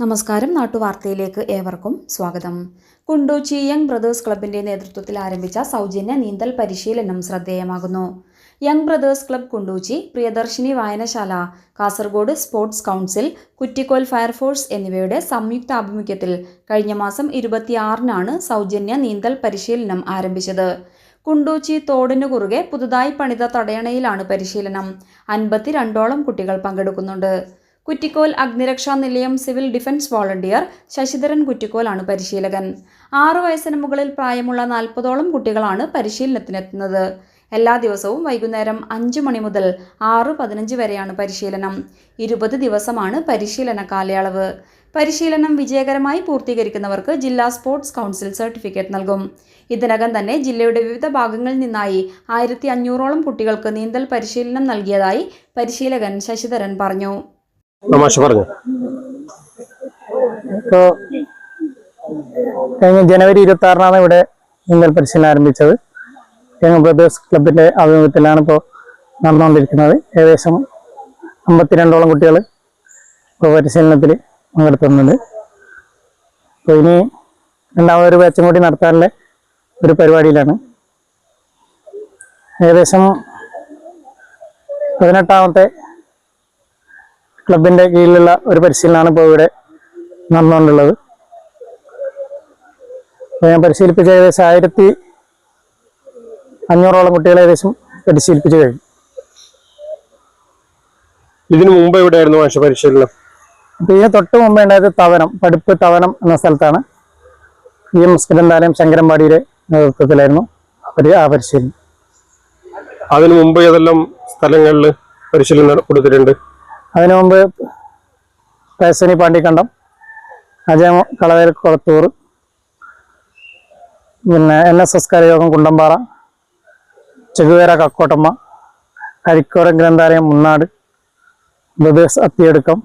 നമസ്കാരം. നാട്ടുവാർത്തയിലേക്ക് ഏവർക്കും സ്വാഗതം. കുണ്ടൂച്ചി യങ് ബ്രദേഴ്സ് ക്ലബിന്റെ നേതൃത്വത്തിൽ ആരംഭിച്ച സൗജന്യ നീന്തൽ പരിശീലനം ശ്രദ്ധേയമാകുന്നു. Young brothers club Kundoochi, Priyadarshini വായനശാല, Kasaragod sports council, Kuttikol fire force എന്നിവയുടെ സംയുക്ത ആഭിമുഖ്യത്തിൽ കഴിഞ്ഞ മാസം 26-നാണ് സൗജന്യ നീന്തൽ പരിശീലനം ആരംഭിച്ചത്. കുണ്ടൂച്ചി തോടിനു കുറുകെ പുതുതായി പണിത തടയണയിലാണ് പരിശീലനം. 52ഓളം കുട്ടികൾ പങ്കെടുക്കുന്നുണ്ട്. കുറ്റിക്കോൽ അഗ്നിരക്ഷാ നിലയം സിവിൽ ഡിഫൻസ് വോളണ്ടിയർ ശശിധരൻ കുറ്റിക്കോലാണ് പരിശീലകൻ. 6 വയസ്സിന് മുകളിൽ പ്രായമുള്ള 40ഓളം കുട്ടികളാണ് പരിശീലനത്തിനെത്തുന്നത്. എല്ലാ ദിവസവും വൈകുന്നേരം 5 മണി മുതൽ 6:15 വരെയാണ് പരിശീലനം. 20 ദിവസമാണ് പരിശീലന കാലയളവ്. പരിശീലനം വിജയകരമായി പൂർത്തീകരിക്കുന്നവർക്ക് ജില്ലാ സ്പോർട്സ് കൗൺസിൽ സർട്ടിഫിക്കറ്റ് നൽകും. ഇതിനകം തന്നെ ജില്ലയുടെ വിവിധ ഭാഗങ്ങളിൽ നിന്നായി 1500ഓളം കുട്ടികൾക്ക് നീന്തൽ പരിശീലനം നൽകിയതായി പരിശീലകൻ ശശിധരൻ പറഞ്ഞു. ഇപ്പോൾ കഴിഞ്ഞ ജനുവരി 26-നാണ് ഇവിടെ നീന്തൽ പരിശീലനം ആരംഭിച്ചത്. യങ് ബ്രദേഴ്സ് ക്ലബിന്റെ ആഭിമുഖ്യത്തിലാണ് ഇപ്പോൾ നടന്നുകൊണ്ടിരിക്കുന്നത്. ഏകദേശം 52ഓളം കുട്ടികൾ ഇപ്പോൾ പരിശീലനത്തിൽ പങ്കെടുത്തുന്നുണ്ട്. അപ്പോൾ ഇനി രണ്ടാമതൊരു ബാച്ചും കൂടി നടത്താനുള്ള ഒരു പരിപാടിയിലാണ്. ഏകദേശം 18ാമത്തെ ക്ലബിന്റെ കീഴിലുള്ള ഒരു പരിശീലനമാണ് ഇപ്പോൾ ഇവിടെ നടന്നുകൊണ്ടുള്ളത്. ഞാൻ പരിശീലിപ്പിച്ച ഏകദേശം 1500ഓളം കുട്ടികളെ ഏകദേശം പരിശീലിപ്പിച്ചു കഴിഞ്ഞു. ഇതിനു മുമ്പ് എവിടെയായിരുന്നു പരിശീലനം? അപ്പോൾ ഇതിന് തൊട്ട് മുമ്പ് ഉണ്ടായത് പഠിപ്പ് തവനം എന്ന സ്ഥലത്താണ്. ഗ്രന്ഥാലയം ശങ്കരമ്പാടിയുടെ നേതൃത്വത്തിലായിരുന്നു ആ പരിശീലനം. അതിനു മുമ്പ് ഏതെല്ലാം സ്ഥലങ്ങളിൽ പരിശീലനം കൊടുത്തിട്ടുണ്ട്? അതിനു മുമ്പ് പേസനി പാണ്ടിക്കണ്ടം, അജയം കളവേൽ കൊളത്തൂർ, പിന്നെ NSS കരയോഗം കുണ്ടമ്പാറ, ചെകുവേര കക്കോട്ടമ്മ, കരിക്കോറം ഗ്രന്ഥാലയം മുന്നാട്, ബ്രദേഴ്സ് അത്തിയെടുക്കം,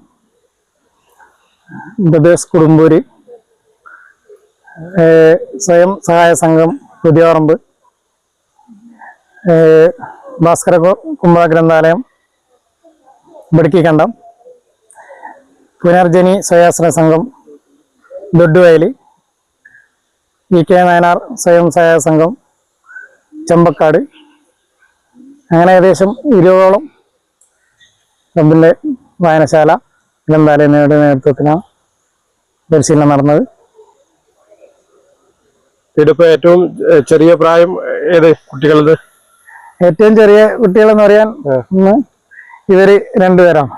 ബ്രദേഴ്സ് കുടുംബൂര്, സ്വയം സഹായ സംഘം പുതിയോറമ്പ്, ഭാസ്കര കുമ്പള ഗ്രന്ഥാലയം ബടുക്കിക്കണ്ടം, പുനർജനി സ്വയാശ്രയ സംഘം ദൊഡ്ഡുവയൽ, EK നായനാർ സ്വയം സഹായ സംഘം ചെമ്പക്കാട്. അങ്ങനെ ഏകദേശം 20ഓളം ക്ലബിൻ്റെ വായനശാല ഗ്രന്ഥാലയങ്ങളുടെ നേതൃത്വത്തിലാണ് പരിശീലനം നടന്നത്. ഇതിപ്പോൾ ഏറ്റവും ചെറിയ പ്രായം ഏത് കുട്ടികളത്? ഏറ്റവും ചെറിയ കുട്ടികളെന്ന് പറയാൻ ഇവര് രണ്ടുപേരാണ്.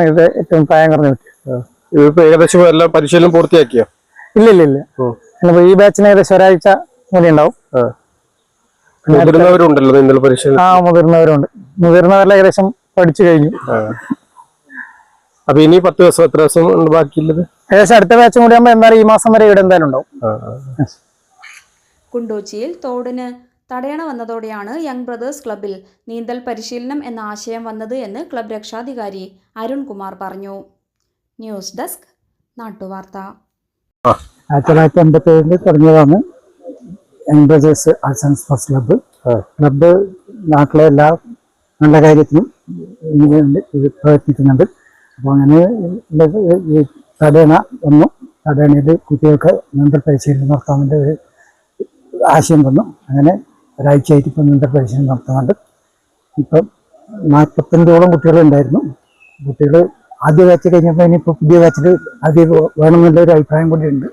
ഇത് ഏറ്റവും പ്രായം കുറഞ്ഞ കുട്ടി. ഇതിപ്പോ ഏകദേശം എല്ലാം പരിശീലനം പൂർത്തിയാക്കിയോ? ഇല്ല. ഈ ബാച്ചിന് ഏകദേശം ഒരാഴ്ച കൂടി ഉണ്ടാവും. മുതിർന്നവരുണ്ടല്ലോ നീന്തൽ പരിശീലനം? മുതിർന്നവരുണ്ട്. മുതിർന്നവരെല്ലാം ഏകദേശം പഠിച്ചു കഴിഞ്ഞു. അപ്പൊ ഇനി 10 ദിവസം, എത്ര ദിവസം ബാക്കിയുള്ളത്? ഏകദേശം അടുത്ത ബാച്ചും കൂടി ആകുമ്പോൾ എന്തായാലും ഈ മാസം വരെ ഇവിടെ എന്തായാലും ഉണ്ടാവും. കുണ്ടൂച്ചിയിൽ തോടിന് തടയണ വന്നതോടെയാണ് യങ് ബ്രദേഴ്സ് ക്ലബിൽ നീന്തൽ പരിശീലനം എന്ന ആശയം വന്നത് എന്ന് ക്ലബ് രക്ഷാധികാരി അരുൺകുമാർ പറഞ്ഞു. News desk നാട്ടുവാർത്ത. 1987 തുടങ്ങിയതാണ് young brothers arts and sports club. Club നാട്ടിലെ എല്ലാ നല്ല കാര്യത്തിനും ഇത് പ്രവർത്തിക്കുന്നുണ്ട്. അപ്പോൾ അങ്ങനെ ഈ തടയണ വന്നു. തടയണയിൽ കുട്ടികൾക്ക് നീന്തൽ പരിശീലനം നടത്താമെൻ്റെ ഒരു ആശയം വന്നു. അങ്ങനെ ഒരാഴ്ചയായിട്ട് ഇപ്പം നീന്തൽ പരിശീലനം നടത്തുന്നുണ്ട്. ഇപ്പം 45ഓളം കുട്ടികളുണ്ടായിരുന്നു. കുട്ടികൾ ആദ്യ ബാച്ച് കഴിഞ്ഞപ്പോൾ ഇനിയിപ്പോൾ പുതിയ ബാച്ചിൽ ആദ്യം വേണമെന്നുള്ളൊരു അഭിപ്രായം കൂടി ഉണ്ട്.